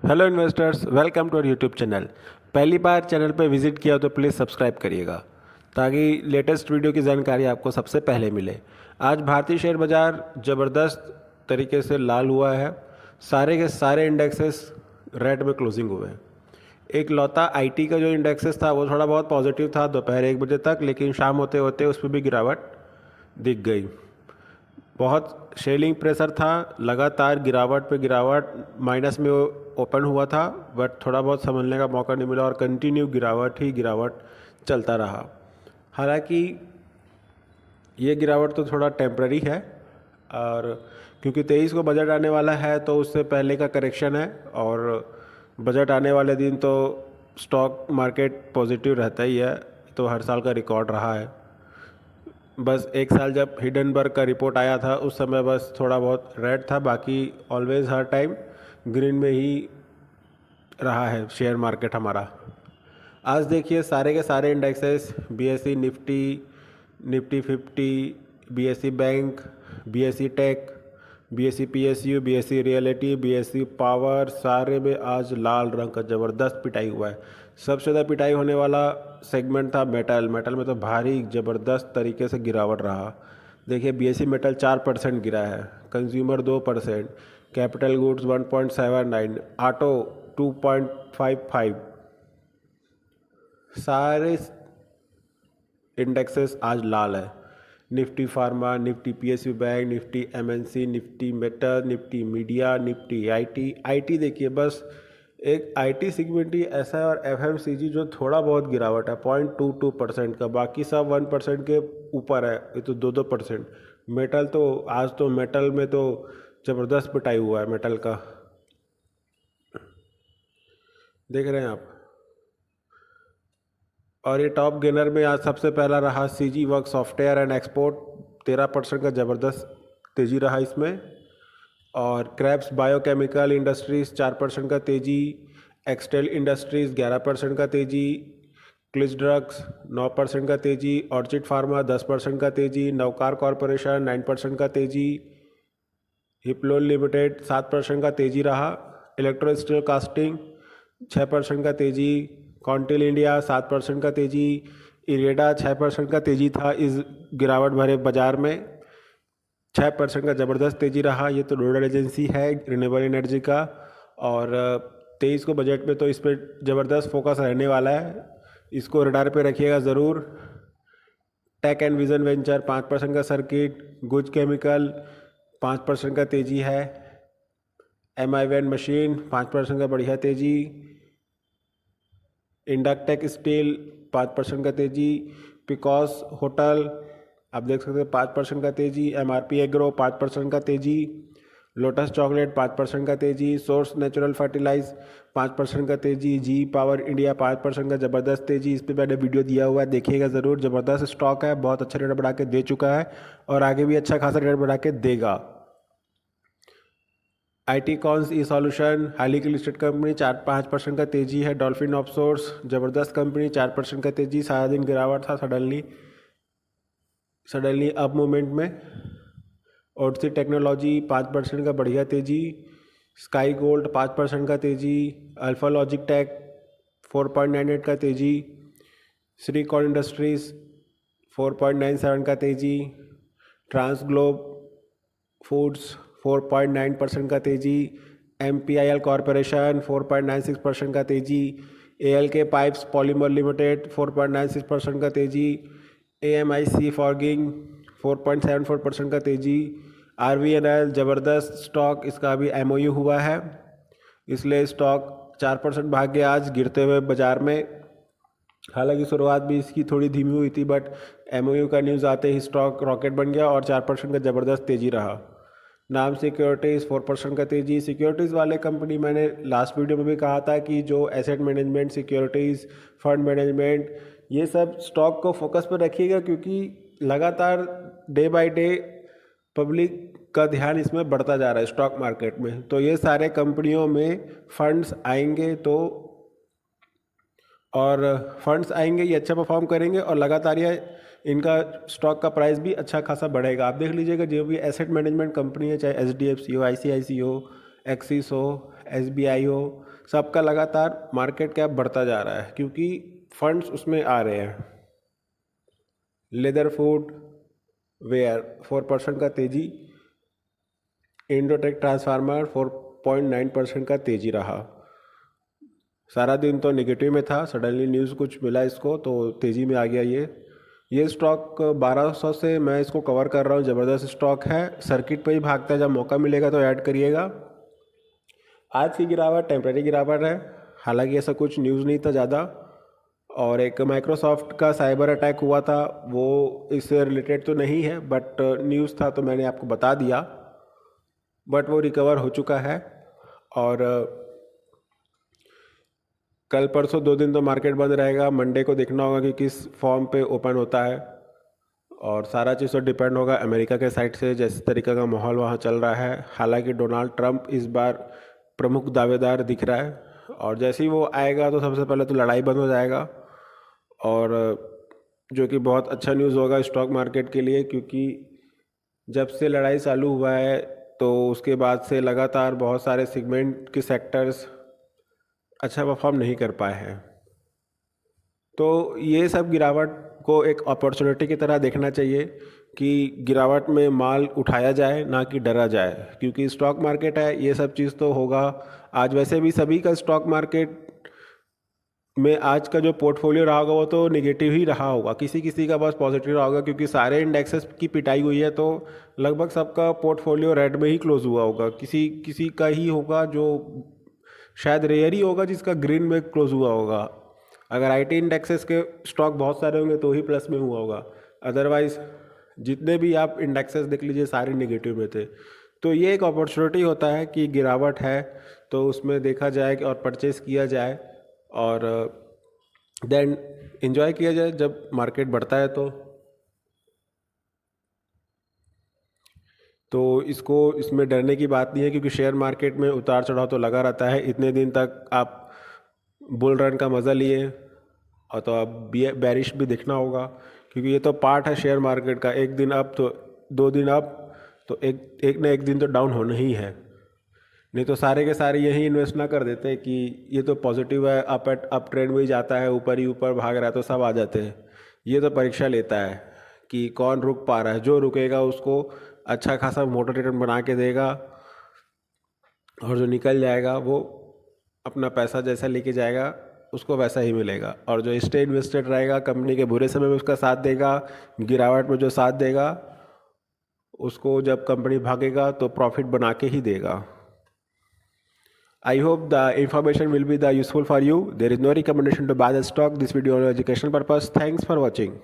Hello investors, welcome to our YouTube channel. पहली बार channel पर विजिट किया तो प्लीज़ सब्सक्राइब करिएगा ताकि लेटेस्ट वीडियो की जानकारी आपको सबसे पहले मिले। आज भारतीय शेयर बाज़ार ज़बरदस्त तरीके से लाल हुआ है। सारे के सारे इंडेक्सेस रेड में क्लोजिंग हुए हैं। एक लौता आईटी का जो इंडेक्सेस था वो थोड़ा बहुत पॉजिटिव था दोपहर 1 बजे तक, लेकिन शाम होते होते उस पर भी गिरावट दिख गई। बहुत शेलिंग प्रेशर था, लगातार गिरावट पे गिरावट, माइनस में ओपन हुआ था बट थोड़ा बहुत समझने का मौका नहीं मिला और कंटिन्यू गिरावट ही गिरावट चलता रहा। हालांकि ये गिरावट तो थोड़ा टेम्प्ररी है और क्योंकि 23 को बजट आने वाला है तो उससे पहले का करेक्शन है और बजट आने वाले दिन तो स्टॉक मार्केट पॉजिटिव रहता ही है, तो हर साल का रिकॉर्ड रहा है। बस एक साल जब हिडनबर्ग का रिपोर्ट आया था उस समय बस थोड़ा बहुत रेड था, बाकी ऑलवेज हर टाइम ग्रीन में ही रहा है शेयर मार्केट हमारा। आज देखिए सारे के सारे indexes, BSE Nifty, Nifty 50, BSE bank, BSE tech, BSE PSU, BSE realty, BSE power, सारे में आज लाल रंग का ज़बरदस्त पिटाई हुआ है। सबसे ज़्यादा पिटाई होने वाला सेगमेंट था मेटल। मेटल में तो भारी ज़बरदस्त तरीके से गिरावट रहा। देखिए बीएसई मेटल 4% गिरा है, कंज्यूमर 2%, कैपिटल गुड्स 1.79, ऑटो 2.55। सारे इंडेक्सेस आज लाल है। Nifty pharma, Nifty PSU bank, Nifty MNC, Nifty metal, Nifty media, Nifty IT. IT देखिए बस एक आईटी सेगमेंट ही ऐसा है और एफएमसीजी जो थोड़ा बहुत गिरावट है 0.22% का, बाकी सब 1% के ऊपर है, ये तो 2-2%। मेटल तो आज तो मेटल में तो ज़बरदस्त पिटाई हुआ है मेटल का, देख रहे हैं आप। और ये टॉप गेनर में आज सबसे पहला रहा CG work software and export, 13% का ज़बरदस्त तेज़ी रहा इसमें। और क्रैप्स बायोकेमिकल इंडस्ट्रीज़ 4% का तेज़ी, एक्सटेल इंडस्ट्रीज़ 11% का तेज़ी, क्लिच ड्रग्स 9% का तेज़ी, ऑर्चिड फार्मा 10% का तेज़ी, नवकार कॉरपोरेशन 9% का तेज़ी, हिप्लोन लिमिटेड 7% का तेज़ी रहा, इलेक्ट्रो स्टील कास्टिंग 6% का तेज़ी, कॉन्टिल इंडिया 7% का तेज़ी, इरेडा 6% का तेज़ी था इस गिरावट भरे बाजार में। 6% का ज़बरदस्त तेज़ी रहा। ये तो नोडल एजेंसी है रिन्यूएबल एनर्जी का और 23 को बजट में तो इस पर ज़बरदस्त फोकस रहने वाला है, इसको रडार पे रखिएगा ज़रूर। टेक एंड विजन वेंचर 5% का सर्किट, गुज केमिकल 5% का तेज़ी है, MIN मशीन 5% का बढ़िया तेज़ी, इंडक्टेक स्टील 5% का तेज़ी, पिकॉस होटल आप देख सकते हैं 5% का तेज़ी, MRP एग्रो 5% का तेज़ी, लोटस चॉकलेट 5% का तेज़ी, सोर्स नेचुरल फर्टिलाइज 5% का तेज़ी, जी पावर इंडिया 5% का ज़बरदस्त तेज़ी। इस पर मैंने वीडियो दिया हुआ है, देखिएगा ज़रूर। ज़बरदस्त स्टॉक है, बहुत अच्छा रेट बढ़ा के दे चुका है और आगे भी अच्छा खासा रेट बढ़ा के देगा। IT कॉन्स ई सॉल्यूशन हाली की लिस्टेड कंपनी 4-5% का तेज़ी है। डॉल्फिन ऑफसोर्स ज़बरदस्त कंपनी 4% का तेज़ी, सारा दिन गिरावट था, सडनली अप मूवमेंट में। ओटसी टेक्नोलॉजी 5% का बढ़िया तेज़ी, स्काई गोल्ड 5% का तेज़ी, अल्फा लॉजिक टेक 4.98 का तेज़ी, श्रीकॉन इंडस्ट्रीज़ 4.97 का तेज़ी, ट्रांस ग्लोब फूड्स 4.9% का तेज़ी, MPIL कॉरपोरेशन 4.96% का तेज़ी, ALK पाइप्स पॉलीमर लिमिटेड 4.96% का तेज़ी, AMIC फॉर्गिंग 4.74% का तेज़ी, RVNL ज़बरदस्त स्टॉक, इसका अभी MOU हुआ है इसलिए स्टॉक 4% भाग गया आज गिरते हुए बाज़ार में। हालांकि शुरुआत भी इसकी थोड़ी धीमी हुई थी बट MOU का न्यूज़ आते ही स्टॉक रॉकेट बन गया और 4% का ज़बरदस्त तेज़ी रहा। नाम सिक्योरिटीज़ 4% का तेज़ी। सिक्योरिटीज़ वाले कंपनी मैंने लास्ट वीडियो में भी कहा था कि जो asset management, securities, fund management, ये सब स्टॉक को फोकस पर रखिएगा क्योंकि लगातार डे बाय डे पब्लिक का ध्यान इसमें बढ़ता जा रहा है स्टॉक मार्केट में। तो ये सारे कंपनियों में फंड्स आएंगे ये अच्छा परफॉर्म करेंगे और लगातार ये इनका स्टॉक का प्राइस भी अच्छा खासा बढ़ेगा। आप देख लीजिएगा जो भी एसेट मैनेजमेंट कंपनी है, चाहे HDFC हो, ICICI हो, एक्सिस हो, SBI हो, सबका लगातार मार्केट कैप बढ़ता जा रहा है क्योंकि फंड्स उसमें आ रहे हैं। लेदर फूड वेयर 4% का तेजी, इंडोटेक ट्रांसफार्मर 4.9% का तेजी रहा। सारा दिन तो नेगेटिव में था, सडनली न्यूज़ कुछ मिला इसको तो तेज़ी में आ गया ये स्टॉक 1200 से मैं इसको कवर कर रहा हूँ। ज़बरदस्त स्टॉक है, सर्किट पे ही भागता है, जब मौका मिलेगा तो ऐड करिएगा। आज की गिरावट टेम्परेरी गिरावट है, हालांकि ऐसा कुछ न्यूज़ नहीं था ज़्यादा। और एक माइक्रोसॉफ्ट का साइबर अटैक हुआ था, वो इससे रिलेटेड तो नहीं है बट न्यूज़ था तो मैंने आपको बता दिया। बट वो रिकवर हो चुका है और कल परसों 2 दिन तो मार्केट बंद रहेगा। मंडे को देखना होगा कि किस फॉर्म पे ओपन होता है और सारा चीज़ तो डिपेंड होगा अमेरिका के साइड से, जैसे तरीके का माहौल वहाँ चल रहा है। हालांकि डोनाल्ड ट्रंप इस बार प्रमुख दावेदार दिख रहा है और जैसे ही वो आएगा तो सबसे पहले तो लड़ाई बंद हो जाएगा, और जो कि बहुत अच्छा न्यूज़ होगा स्टॉक मार्केट के लिए, क्योंकि जब से लड़ाई चालू हुआ है तो उसके बाद से लगातार बहुत सारे सेगमेंट के सेक्टर्स अच्छा परफॉर्म नहीं कर पाए हैं। तो ये सब गिरावट को एक अपॉर्चुनिटी की तरह देखना चाहिए कि गिरावट में माल उठाया जाए, ना कि डरा जाए, क्योंकि स्टॉक मार्केट है, ये सब चीज़ तो होगा। आज वैसे भी सभी का स्टॉक मार्केट में आज का जो पोर्टफोलियो रहा होगा वो तो नेगेटिव ही रहा होगा, किसी किसी का बस पॉजिटिव रहा होगा, क्योंकि सारे इंडेक्सेस की पिटाई हुई है तो लगभग सबका पोर्टफोलियो रेड में ही क्लोज हुआ होगा। किसी किसी का ही होगा जो शायद रेयर ही होगा जिसका ग्रीन में क्लोज हुआ होगा। अगर आईटी इंडेक्सेस के स्टॉक बहुत सारे होंगे तो ही प्लस में हुआ होगा, अदरवाइज जितने भी आप इंडेक्सेस देख लीजिए सारे नेगेटिव में थे। तो ये एक अपॉर्चुनिटी होता है कि गिरावट है तो उसमें देखा जाए और परचेस किया जाए और देन एंजॉय किया जाए जब मार्केट बढ़ता है तो इसको इसमें डरने की बात नहीं है, क्योंकि शेयर मार्केट में उतार चढ़ाव तो लगा रहता है। इतने दिन तक आप बुल रन का मज़ा लिए और तो अब बैरिश भी देखना होगा, क्योंकि ये तो पार्ट है शेयर मार्केट का। एक दिन अप तो 2 दिन अप तो एक ना एक दिन तो डाउन होना ही है। नहीं तो सारे के सारे यही इन्वेस्ट ना कर देते कि ये तो पॉजिटिव है, अप ट्रेंड में ही जाता है, ऊपर ही ऊपर भाग रहा है तो सब आ जाते हैं। ये तो परीक्षा लेता है कि कौन रुक पा रहा है, जो रुकेगा उसको अच्छा खासा मोटा रिटर्न बना के देगा, और जो निकल जाएगा वो अपना पैसा जैसा लेके जाएगा उसको वैसा ही मिलेगा। और जो स्टे इन्वेस्टेड रहेगा कंपनी के बुरे समय में उसका साथ देगा, गिरावट में जो साथ देगा उसको जब कंपनी भागेगा तो प्रॉफिट बना के ही देगा। I hope the information will be the useful for you. There is no recommendation to buy the stock. This video on educational purpose. Thanks for watching.